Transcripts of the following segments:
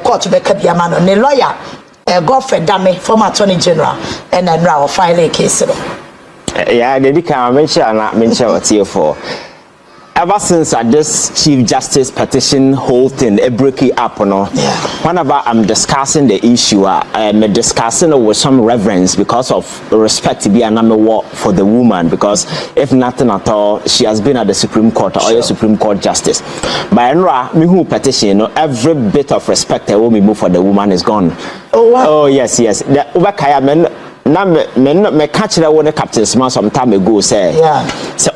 court be kabiamano ne lawyer Godfrey Dame former attorney general and then now file a case. Yeah, they can mention what here for. Ever since this Chief Justice petition whole thing, break it up, whenever I'm discussing the issue, I'm discussing it with some reverence because of respect to be an war for the woman. Because if nothing at all, she has been at the Supreme Court or a Supreme Court Justice. By me who petition, every bit of respect I will move for the woman is gone. Oh, wow. Oh yes. The Ubakaya na me catch that one captain smart some time ago say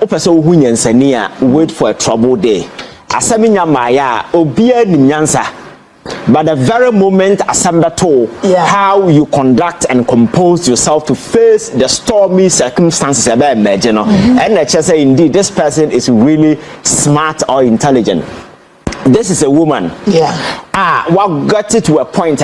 opese who nyansani a wait for a trouble day asaminya maya obia ni nyansa but the very moment asambato how you conduct and compose yourself to face the stormy circumstances about imagine and I say indeed this person is really smart or intelligent. This is a woman what got it to a point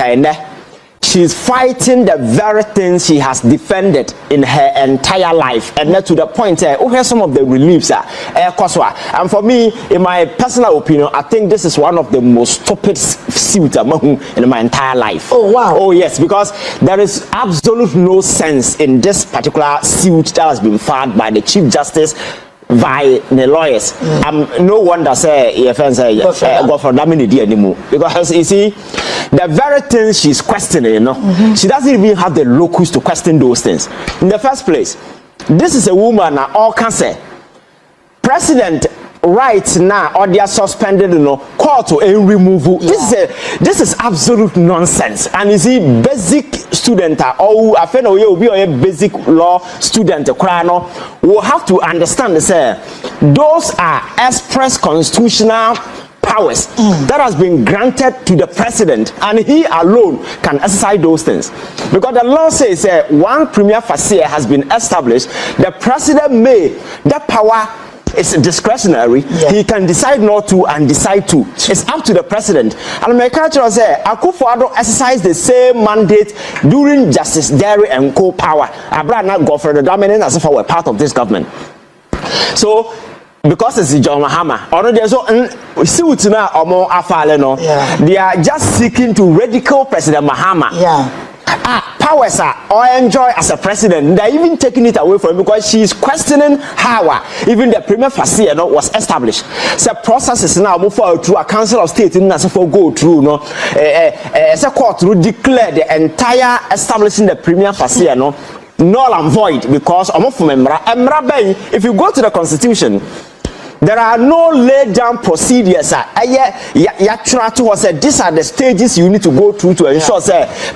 she's fighting the very things she has defended in her entire life, and then to the point here's some of the reliefs and for me, in my personal opinion, I think this is one of the most stupid suits in my entire life. Oh wow. Oh yes, because there is absolute no sense in this particular suit that has been filed by the Chief Justice by the lawyers. No wonder say your friends say go for that many anymore, because you see the very things she's questioning, she doesn't even have the locus to question those things in the first place. This is a woman all can say president right now or they are suspended court to removal. This is absolute nonsense. And you see basic student or I feel you be a basic law student will have to understand say those are express constitutional powers that has been granted to the president, and he alone can exercise those things, because the law says one premier facie has been established, the president may, that power is discretionary. He can decide not to and decide to. It's up to the president. And my culture say Akufo-Addo exercise the same mandate during Justice Derry and co power. Abraham not go for the dominant as if I were part of this government. So because it's John Mahama, or there's suit now or more afaleno, they are just seeking to ridicule President Mahama. Powers or enjoy as a president. They're even taking it away from him because she's questioning how even the premier facie was established. So processes now move forward through a council of state in Nasafo go through as a court to declare the entire establishing the premier facie null and void, because if you go to the constitution, there are no laid down procedures. These are the stages you need to go through to ensure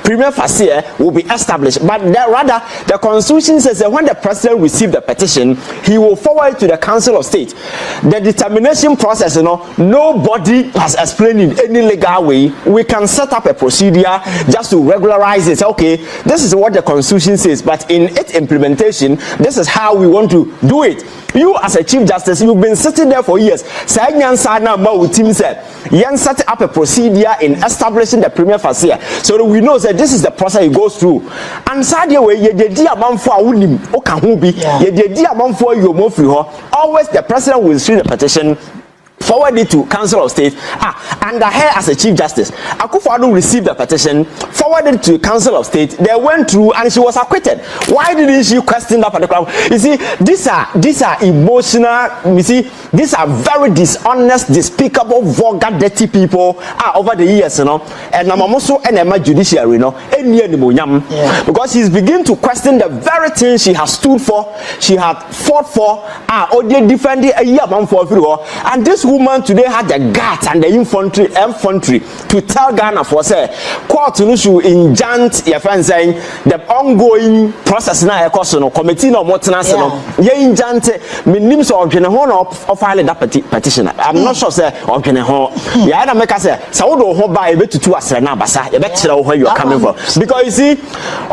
premier facie will be established. But rather, the constitution says that when the president receives the petition, he will forward it to the council of state. The determination process, nobody has explained in any legal way. We can set up a procedure just to regularize it. Okay, this is what the constitution says, but in its implementation, this is how we want to do it. You as a chief justice, you've been sitting there for years. Say team said, set up a procedure in establishing the premier facie, so that we know that this is the process it goes through. And sadly, always the president will receive the petition, forward it to council of state, and her as a chief justice, Akufo-Addo received the petition, forwarded it to council of state. They went through and she was acquitted. Why didn't she question that particular? You see, these are emotional. You see, these are very dishonest, despicable, vulgar, dirty people over the years, and I'm also an judiciary, because she's beginning to question the very thing she has stood for, she had fought for, or they defended a year for, and this woman today had the guts and the infantry to tell Ghana for say court should injunct your friend saying the ongoing process now committee no more tenance injunct names of file that petition. I'm not sure say of na make say do ho ba e betutu asre na basa e be kire where you are coming from, because you see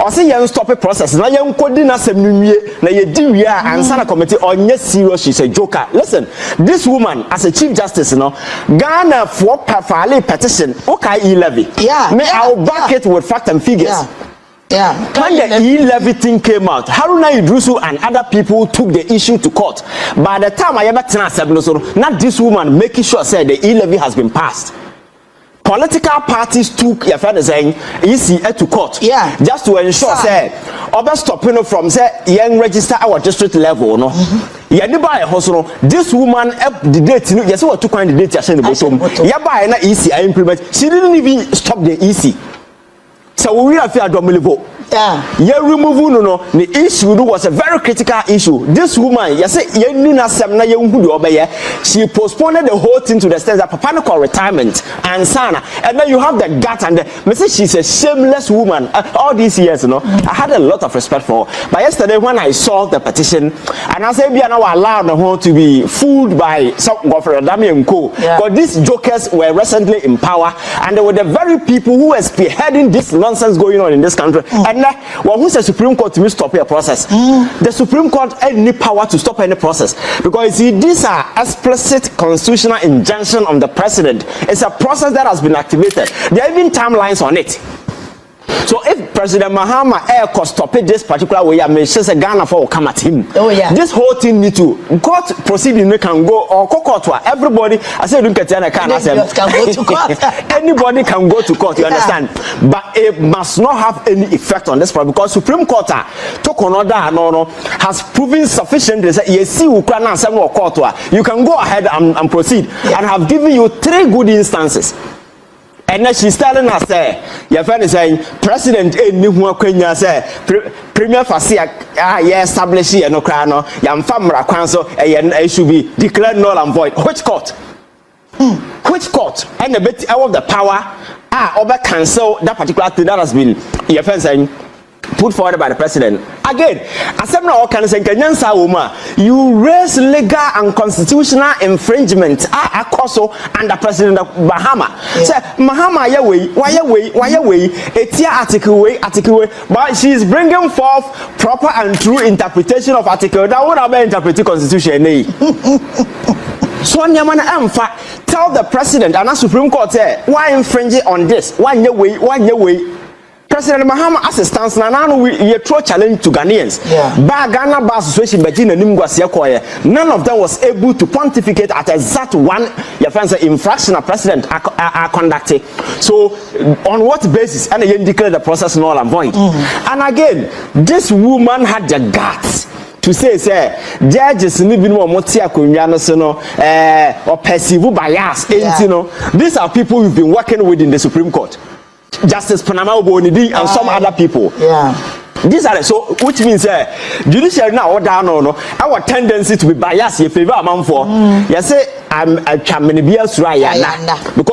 or say you stop a process na you kodi na sem nwie na ye di wi a ansa na committee onye serious. She's a joker. Listen, this woman as a chief justice, Ghana for file petition, okay, e-levy. I'll back it with facts and figures. When the e-levy thing came out, Haruna Idrusu and other people took the issue to court. By the time I ever not this woman making sure said the e-levy has been passed. political parties took your friend saying easy to court. Yeah. Just to ensure say obe stopping from say young register our district level no. Yeah, this woman the date yes what to find the date the bottom. Yeah, by na easy I implement. She didn't even stop the easy. So we have fear domilivo. Yeah, remove no. The issue was a very critical issue. This woman, you say, she postponed the whole thing to the extent that Papa called retirement and sana. And then you have the gut and the message. She's a shameless woman. All these years, you know, I had a lot of respect for her. But yesterday, when I saw the petition, and I said, we are now allowed the whole to be fooled by some government and co. Because these jokers were recently in power, and they were the very people who were spearheading this nonsense going on in this country. And well, who's the Supreme Court to stop a process? The Supreme Court had any power to stop any process because see, these are explicit constitutional injunction on the president. It's a process that has been activated. There are even timelines on it. So if President Mahama could stop it this particular way, I mean, just a Ghana for come at him. Oh yeah. This whole thing need to court proceeding can go or court. Everybody, I said, look at can go to court. Anybody can go to court. You understand? But it must not have any effect on this problem because Supreme Court took another no has proven sufficient. Yes, you can go ahead and proceed and have given you 3 good instances. And then she's telling us, your friend is saying, President, Premier Fasia, establish here no crano, Yam Famra Council, it should be declared null and void. Which court? Which court? And a bit out of the power, over cancel that particular thing that has been, your friend saying, put forward by the president. Again, you raise legal and constitutional infringement under President Mahama. Say Mahama why article but she is bringing forth proper and true interpretation of article that would have interpreted constitution. So tell the president and the Supreme Court why infringe on this? Why way? President Mahama assistance now we throw challenge to Ghanaians. But Ghana Bar Association none of them was able to pontificate at exact one infraction a president are conducting. So on what basis and again declare the process null and void. And again, this woman had the guts to say judges ni bi no mote akonwa no so no or perceive bias these are people we've been working with in the Supreme Court. Justice Panama Obonidi and some other people. These are so, which means judiciary now or down no our tendency to be biased in favor of man for. Yes, I'm a champion because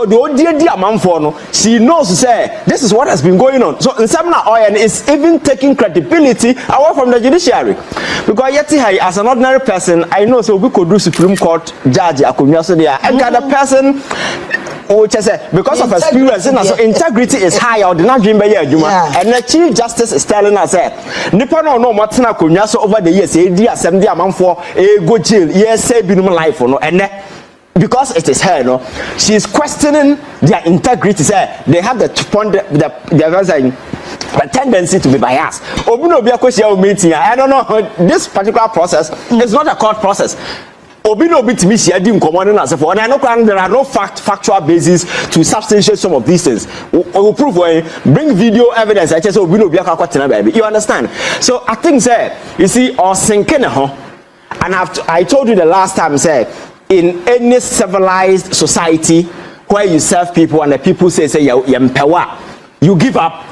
the old dear man for no, she knows this is what has been going on. So in some oil is even taking credibility away from the judiciary. Because yet as an ordinary person, I know so we could do Supreme Court judge and the person which I say because of experience so integrity is high or the not dream by and the Chief Justice is telling us nipa no matina kunya so over the years assembly amount for go jail yes say binum life no and because it is her no she is questioning their integrity they have the tendency to be biased. I don't know this particular process is not a court process. Obino bit me she didn't command as for and I know there are no factual basis to substantiate some of these things. We will prove bring video evidence. I just Obino baby. You understand? So I think you see or sinking and I told you the last time in any civilized society where you serve people and the people say you give up.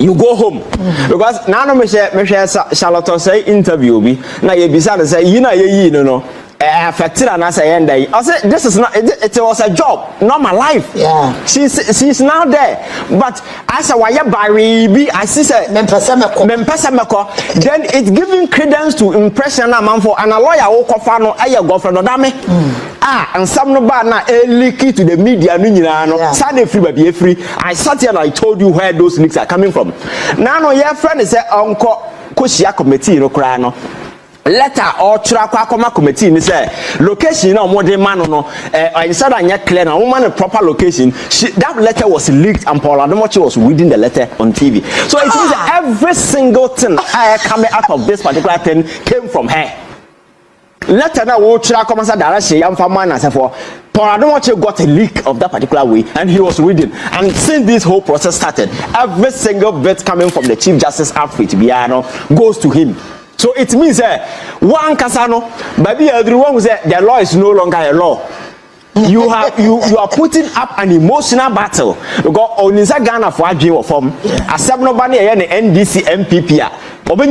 You go home because now me share Charlotte say interview me na ye bisa say you know affected and as I end I said this is not it was a job not my life she's now there but as a wire baby I see say mempesemeko then it's giving credence to impression man for and a lawyer wo kofa no aye girlfriend odame and some no bad na leaky to the media no nyina no sad free baby free I sat here and I told you where those leaks are coming from now no your friend is say onko koshia committee no kra no letter or trakwa committee ni say location na omode man no instead anya clear na woman a proper location that letter was leaked and Paul Ademochi was reading the letter on TV so it means that every single thing coming out of this particular thing came from her letter na wo trakwa masa direction yam fa man as for Paul Adomache got a leak of that particular way, and he was reading. And since this whole process started, every single bit coming from the Chief Justice outfit goes to him. So it means one Casano, maybe everyone who said the law is no longer a law. You are putting up an emotional battle because on Ghana for a form a 7 nobody NDC MPP. At the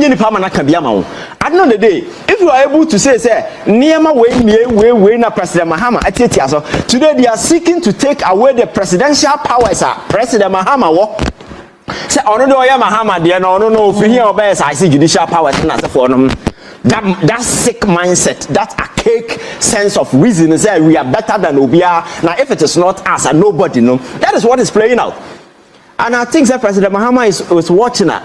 end of the day, if you are able to say Niyama way na President Mahama today they are seeking to take away the presidential powers. President Mahama say ono do ya Mahama de no no fi here obey I see judicial powers na say for them. That sick mindset, that archaic sense of reason is that we are better than Obia. Now, if it is not us and nobody, no, that is what is playing out. And I think that President Mahama is watching that.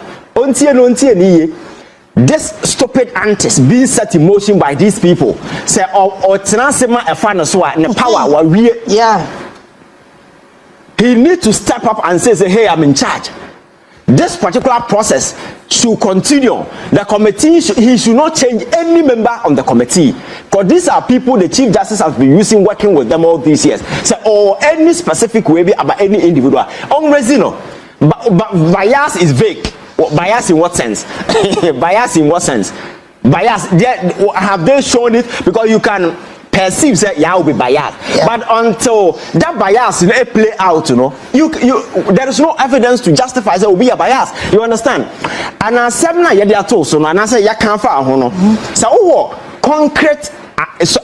This stupid antics being set in motion by these people. Say, or Tenasema a fan so and the power we he needs to step up and say, hey, I'm in charge. This particular process should continue. The committee, he should not change any member on the committee. Because these are people the Chief Justice has been using, working with them all these years. So, or any specific way about any individual. On Resino, bias is vague. Bias in what sense? Bias in what sense? Bias, have they shown it? Because you can perceive that will be biased, but until that bias play out, there is no evidence to justify that will be a bias. You understand? And I said na told so and I say ya can't find so concrete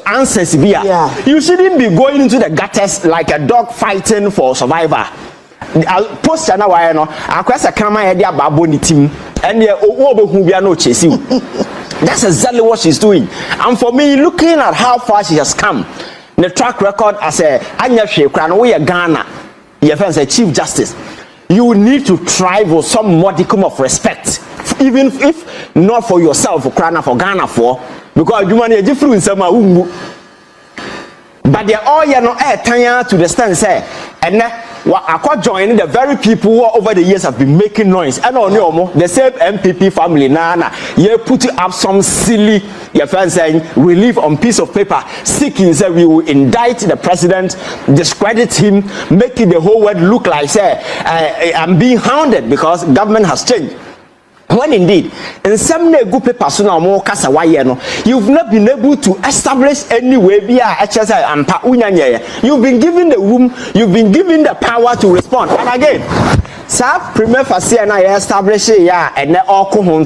answers be you shouldn't be going into the gutters like a dog fighting for survivor. Post na why no akwasa kama ya dia babo ni team and ye owo bia no chase you. That's exactly what she's doing. And for me, looking at how far she has come, the track record as a Ghana, your friends, a Chief Justice, you need to try for some modicum of respect, even if not for yourself, for Ghana, because you want a different someone. But they're all tired to the stand say, and I could join the very people who over the years have been making noise. And on the same MPP family, you put up some silly, your friend saying, relief on piece of paper, seeking that we will indict the president, discredit him, making the whole world look like, I'm being hounded because government has changed. When indeed, in some good papers, you've not been able to establish any way via you've been given the room, you've been given the power to respond. And again, Premier Fir3s and I establish and all one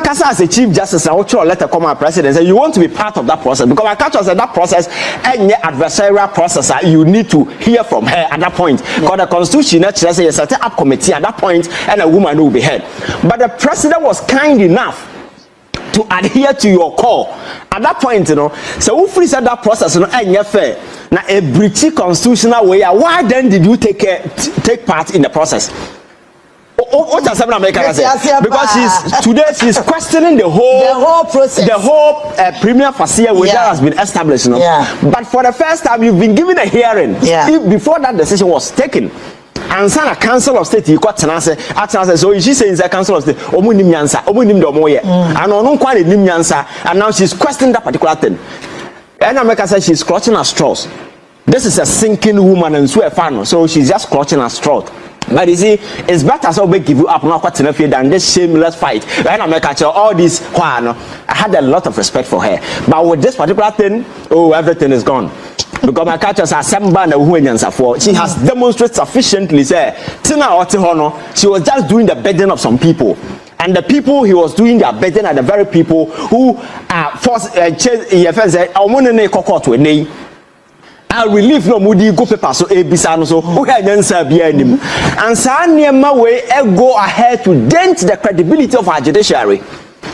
Kasa as a Chief Justice, I will letter come our president say you want to be part of that process because I catch us at that process and your adversarial process you need to hear from her at that point. Because the constitution says a set up committee at that point and a woman will be heard. But the president was kind enough to adhere to your call at that point, so who free said that process and fair now a breachy constitutional way. Why then did you take part in the process? What does America say? Because she's questioning the whole process, the whole Premier Fir3s which has been established. But for the first time, you've been given a hearing before that decision was taken. And son a council of state you got tenase so she says a council of state omunim nyansa omunim do moye and ono kwa nim nyansa and now she's questioning that particular thing. And America says she's clutching her straws. This is a sinking woman and so a fan, so she's just clutching her straws. But you see, it's better so we give you up now than this shameless fight. When America all this I had a lot of respect for her. But with this particular thing, everything is gone. Because my catchers are some band for she has demonstrated sufficiently say she was just doing the burden of some people. And the people he was doing their burden are the very people who are forced I relieve no moody go paper so ebisa so who had answer be him. And Sanya way go ahead to dent the credibility of our judiciary.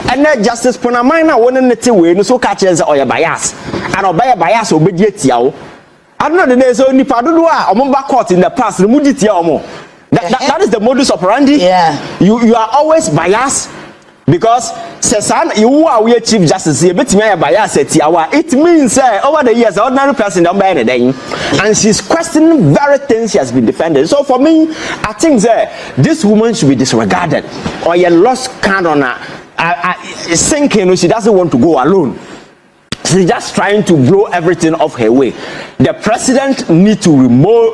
And that Justice Ponamina wouldn't way no so catches or your bias. And obey a bias obedient yao. I don't know the days only Padua or back court in the past, the moody tiamo. That is the modus operandi. You are always biased. Because Sesan, you are we Chief Justice, a bit me bias at Tiawa. It means over the years, ordinary person don't buy anything. And she's questioning very things she has been defended. So for me, I think this woman should be disregarded. Or you lost count on her. Sinking, she doesn't want to go alone. She's just trying to blow everything off her way. The president needs to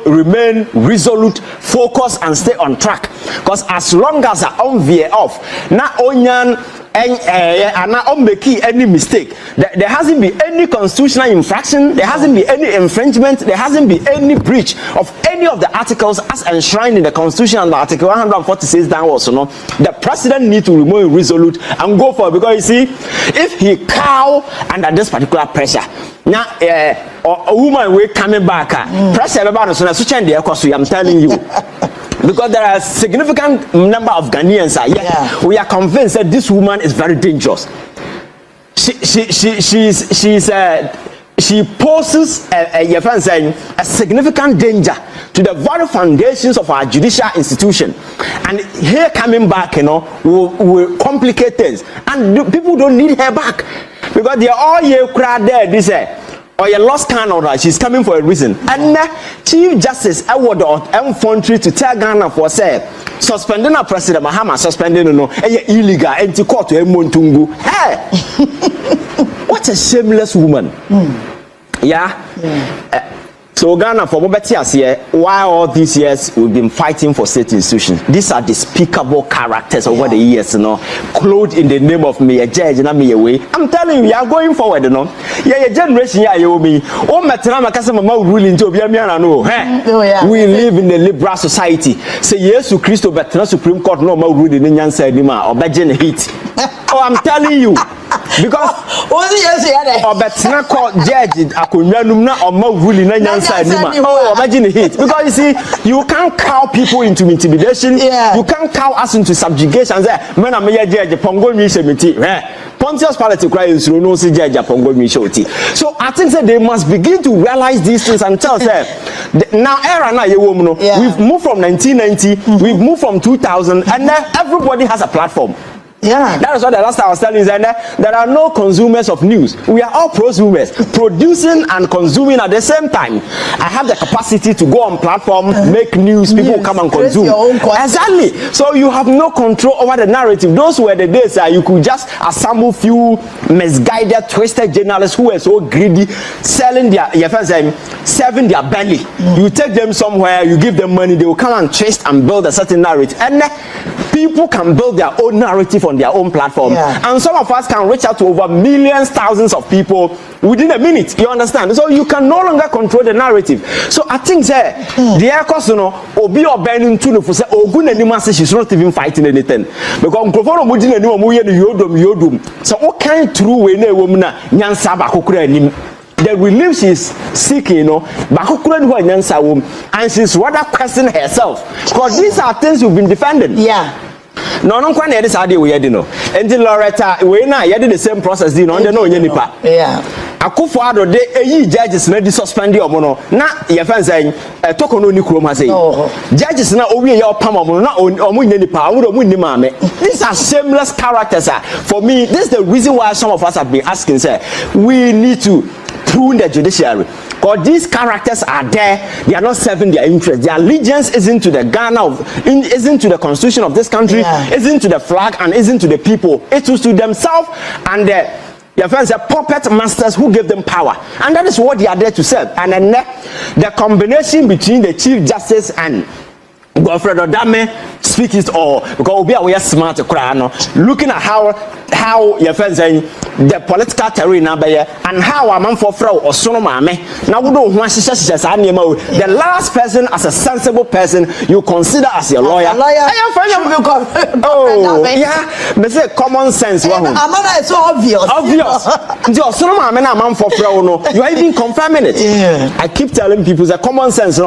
remain resolute, focused, and stay on track. Because as long as I on veer off, not onyan and not on making any mistake, there hasn't been any constitutional infraction, there hasn't been any infringement, there hasn't been any breach of any of the articles as enshrined in the Constitution and Article 146 downwards. No, the president needs to remain resolute and go for it, because you see, if he cow under this particular pressure, now a woman will coming back, pressure about us, so I'm telling you. Because there are a significant number of Ghanaians we are convinced that this woman is very dangerous. She poses a significant danger to the very foundations of our judicial institution, and here coming back, will complicate things, and people don't need her back because they are all here crowd there. This or your lost Canada, she's coming for a reason. And Chief Justice Edward Fir3s to tell Ghana for say suspending a president Mahama suspending illegal anti-court to Montungu. Hey, what a shameless woman. So Ghana for here, why all these years we've been fighting for state institutions. These are despicable characters over the years, clothed in the name of me, a judge, and me away. I'm telling you, we are going forward, your generation, me. Oh, my ruling to be a man, we live in a liberal society. Say yes to Christo, but not Supreme Court, no more ruling in Yansa Lima or Bajan Heat. Oh, I'm telling you. Because or better call judge akunyanumna or more ruling in Yansa Lima. Oh, imagine it. Because you see, you can't cow people into intimidation, you can't cow us into subjugation. Man, I'm a judge, Pongo Mishemiti. Pontius Pilate cries, no see judge Pongo Mishoti. So I think that they must begin to realize these things and tell them now era now we've moved from 1990, we've moved from 2000, and now everybody has a platform. That is what the last time I was telling you, that there are no consumers of news. We are all prosumers, producing and consuming at the same time. I have the capacity to go on platform, make news, people come and consume. Exactly. So you have no control over the narrative. Those were the days you could just assemble few misguided, twisted journalists who were so greedy, serving their belly. You take them somewhere, you give them money, they will come and twist and build a certain narrative. And people can build their own narrative on their own platform, and some of us can reach out to over millions, thousands of people within a minute. You understand? So you can no longer control the narrative. So I think that the aircos, obi or burning to for say ogun anima say she's not even fighting anything because microphone mudin anima mu yodum. So what kind true way na woman na nyansa ba kokura anim. The relief she's seeking, and she's rather questioning herself because these are things you've been defending. No, no, quite this idea we had, Until Loretta, we now did the same process, no nipa. Akufo-Addo de judges na di suspend your mono. Na your friend saying, toko no ni kroma say. Judges na owi your pam mono na omu nipa, omu ni mame. These are shameless characters. For me, this is the reason why some of us have been asking, say, we need to prune the judiciary. Because these characters are there, they are not serving their interest. Their allegiance isn't to the Ghana, isn't to the constitution of this country, isn't to the flag, and isn't to the people. It is to themselves and their friends are puppet masters who give them power. And that is what they are there to serve. And then the combination between the Chief Justice and Godfred Odame speak it all because we are smart looking at how your friends saying the political terrain and how a man for fraud or son mame now we don't want the last person as a sensible person you consider as your lawyer. Oh yeah, me say common sense. Amana is so obvious. You are even confirming it. I keep telling people that common sense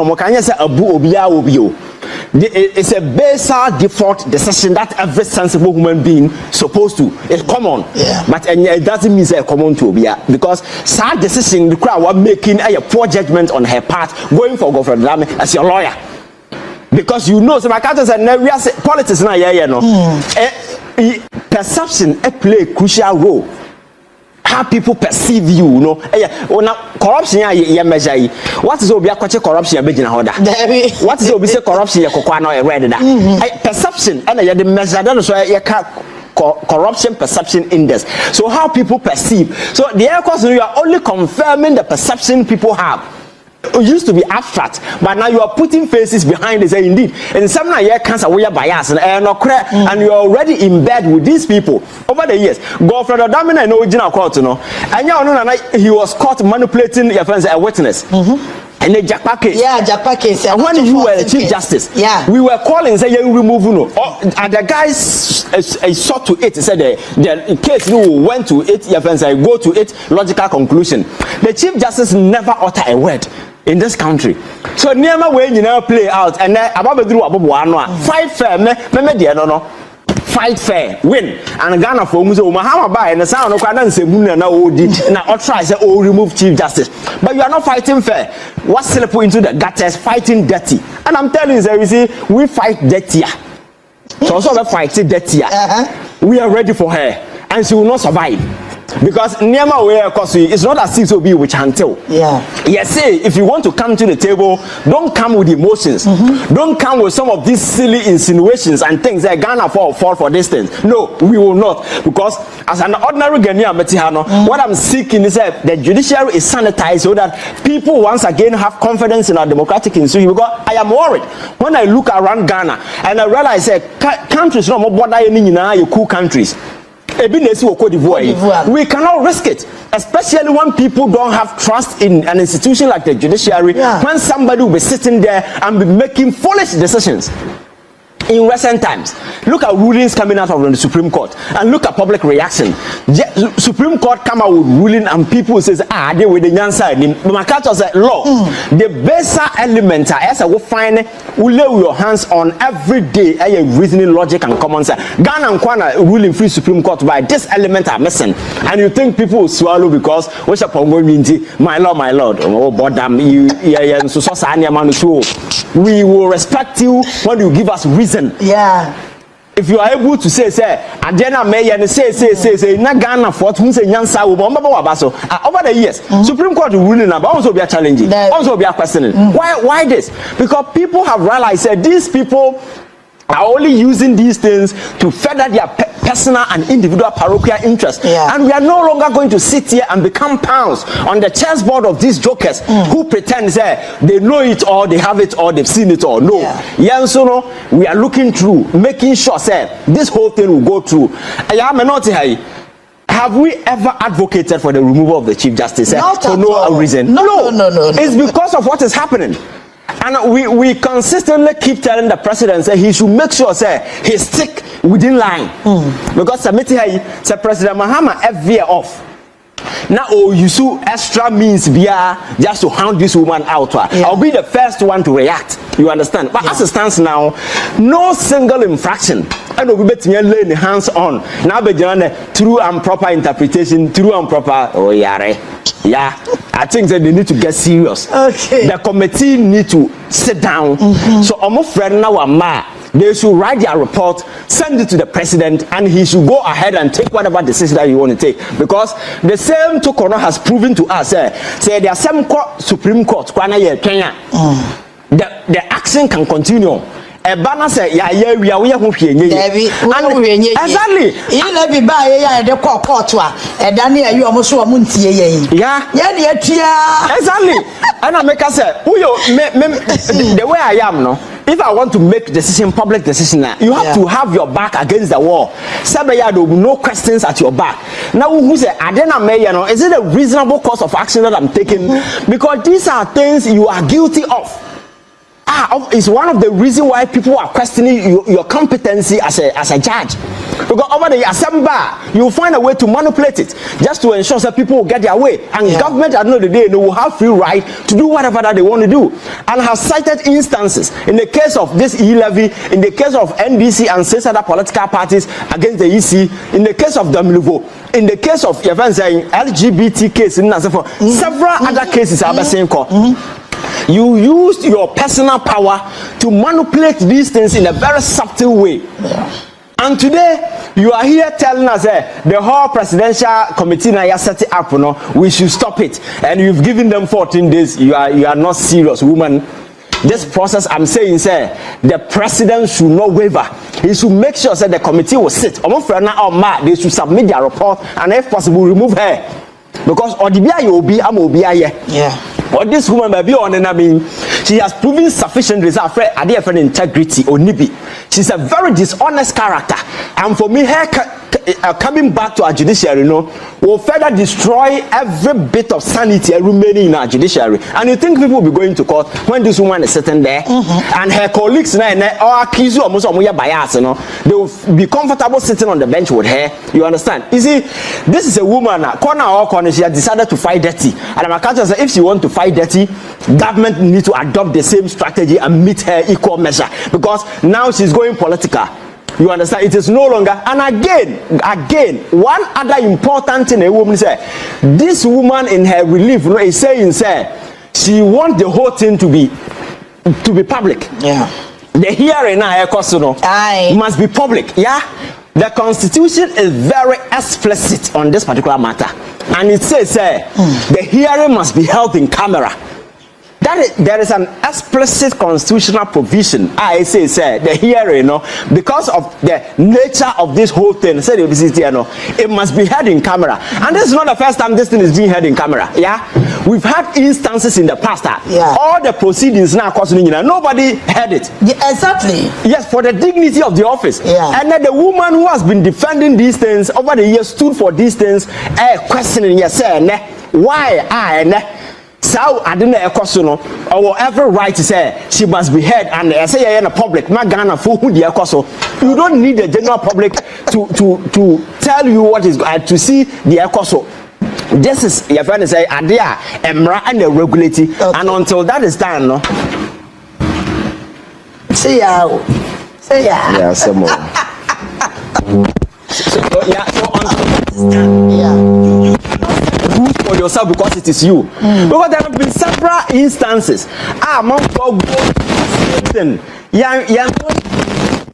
it's a basal default decision that every sensible human being supposed to. It's common, but it doesn't mean it's common to be because sad decision the crowd were making a poor judgment on her part going for Godfred Odame as your lawyer because you know so my character said we are politics now perception play a crucial role. How people perceive you, corruption measure. What is obi akwache corruption be gina hoda? What is obi say corruption ye kokwa na e red da? Perception and the measure that so ye corruption perception index. So how people perceive. So the air course, you are only confirming the perception people have. It used to be abstract, but now you are putting faces behind it. Say indeed, and some now you cancer we are bias and you are already in bed with these people over the years. Godfrey Damina no original court, you know, and he was caught manipulating your friends a witness. And the Japan case. Yeah, Japan case. And when you were the Chief Justice, we were calling say you remove no. And the guys sought to it. Said the case went to it. Your friends say go to it. Logical conclusion. The Chief Justice never uttered a word in this country. So never when you now play out and then fight fair. Me no. Fight fair, win, and Ghana for Muzo Mahama by and the sound of Kadan Muna now did now try say remove Chief Justice. But you are not fighting fair. What's slip into the gutters fighting dirty? And I'm telling you, see, we fight dirtier. So also fighting dirtier. We are ready for her, and she will not survive. Because Niama where it's not as if to be which until. Yes, say if you want to come to the table, don't come with emotions. Don't come with some of these silly insinuations and things that Ghana fall for this thing. No, we will not. Because as an ordinary Ghanaian Metihano, what I'm seeking is that the judiciary is sanitized so that people once again have confidence in our democratic institution. Because I am worried when I look around Ghana and I realize that countries no more border any cool countries. We cannot risk it, especially when people don't have trust in an institution like the judiciary. When somebody will be sitting there and be making foolish decisions. In recent times, look at rulings coming out of the Supreme Court and look at public reaction. Supreme Court come out with ruling and people says, they with the answer. Makato said, law, the baser element as I will find, will lay your hands on every day a reasoning, logic and common sense. Ghana and Kwana ruling free Supreme Court by this element are missing. And you think people will swallow because what's up on my lord, oh bodam, we will respect you when you give us reason. If you are able to say Adena May and say na Ghana for who say Nyansa over the years, Supreme Court ruling about also be a challenging, also be a questioning. Why this? Because people have realized that these people are only using these things to further their personal and individual parochial interests. And we are no longer going to sit here and become pawns on the chessboard of these jokers who pretend they know it all, they have it all, they've seen it all. No. So we are looking through, making sure this whole thing will go through. Have we ever advocated for the removal of the Chief Justice for no reason? No. It's because of what is happening. And we consistently keep telling the president he should make sure he stick within line. Because President Mahama every year off. Now you see extra means just to hound this woman out. I'll be the first one to react. You understand? But as it stands now, no single infraction. And we bet me lay the hands on. Now be through improper interpretation, through improper I think that they need to get serious. The committee need to sit down. So I'm afraid now they should write their report, send it to the president, and he should go ahead and take whatever decision that you want to take. Because the same Tokono has proven to us, say there are some Supreme Court, the action can continue. A banner say, we are exactly. Exactly. And I make us say, the way I am, no. If I want to make decision, public decision, you have to have your back against the wall. There will be no questions at your back. Now, who say, is it a reasonable course of action that I'm taking? Because these are things you are guilty of. It's one of the reasons why people are questioning your competency as a judge. Because over the assembly, you find a way to manipulate it just to ensure that people will get their way. And government at the end of the day, they will have free right to do whatever that they want to do. And have cited instances in the case of this e-levy, in the case of NDC and 6 other political parties against the EC, in the case of Damluvo, in the case of LGBT case, several other cases are the same court. You used your personal power to manipulate these things in a very subtle way. And today, you are here telling us the whole presidential committee now set it up, we should stop it. And you've given them 14 days. You are not serious, woman. This process, I'm saying, the president should not waver. he should make sure that the committee will sit. They should submit their report and if possible remove her. Because Odibia you be yeah. But this woman may be on and I mean she has proven sufficient result for integrity or nibi. She's a very dishonest character. And for me, her coming back to our judiciary, will further destroy every bit of sanity remaining in our judiciary. And you think people will be going to court when this woman is sitting there and her colleagues or accuse you almost bias, they will be comfortable sitting on the bench with her. You understand? You see, this is a woman, corner, she has decided to fight dirty. And I'm going to say, if she wants to fight dirty, government needs to adopt the same strategy and meet her equal measure. Because now she's going political. You understand? It is no longer. And again, one other important thing a woman said, this woman in her relief is saying, she wants the whole thing to be public. Yeah. The hearing must be public. Yeah. The Constitution is very explicit on this particular matter. And it says the hearing must be held in camera. There is an explicit constitutional provision. I say the hearing, because of the nature of this whole thing, it must be held in camera. And this is not the first time this thing is being held in camera. Yeah, we've had instances in the past. All the proceedings now, nobody heard it. Yeah, exactly. Yes, for the dignity of the office. Yeah. And then the woman who has been defending these things over the years stood for these things, questioning why so I didn't or every right to say she must be heard and I say in the public Magana for who the you don't need the general public to tell you what is to see the ecoso. This is your friend say Adia Emra and the regulatory and until that is done say yeah some more. So for yourself because it is you. Because there have been several instances.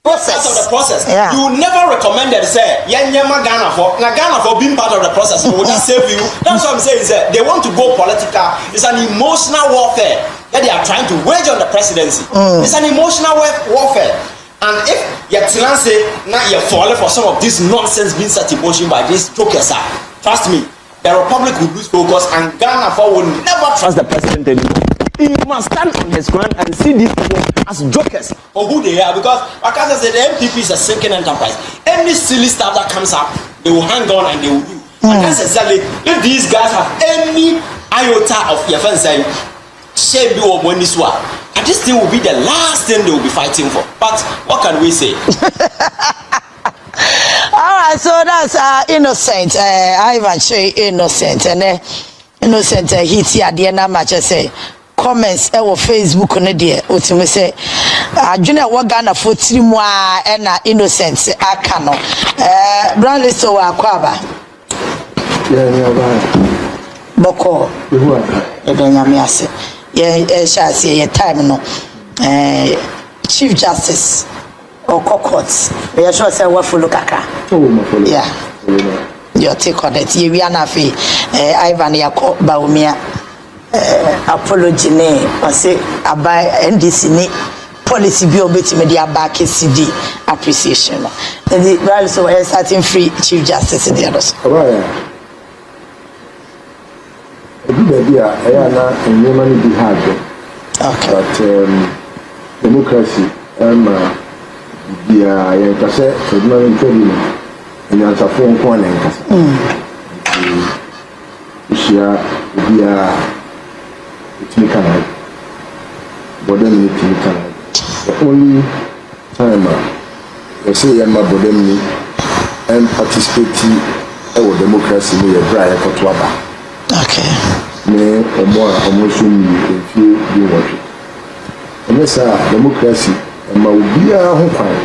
Process of the process. Yeah. You never recommended say Ghana for being part of the process. Would that save you? That's what I'm saying. Is that they want to go political. It's an emotional warfare that they are trying to wage on the presidency. It's an emotional warfare. And if you're say now you're falling for some of this nonsense being set in motion by these jokers, trust me, the Republic will lose focus and Ghana will never trust the president anymore. He must stand on his ground and see these people as jokers for who they are. Because, like I said, the MPP is a sinking enterprise. Any silly stuff that comes up, they will hang on and they will do. And that's exactly, if these guys have any iota of your friends saying, shame you or this one, and this thing will be the last thing they will be fighting for. But what can we say? All right, so that's innocent. Ivan say innocent, and innocent. He see at the end of match say comments on Facebook on the ultimate say junior what Ghana for 3 more and innocent akano. Brown list so akwaba. Boko. Edonyame ase. Ye shall say your time no. Chief Justice or courts. We are sure say what follow kaka. Yeah. Your take on it. You are not Ivan Yako Baumia apology ne or say abai NDC ne policy be obeti media back CD appreciation. The right so we're starting free Chief Justice the others. Okay. But democracy I say and you answer phone call and but then the only time I say my bodem and participate in democracy near dry for okay. Me or more almost if you watch it. And yes, democracy and my be a home fine.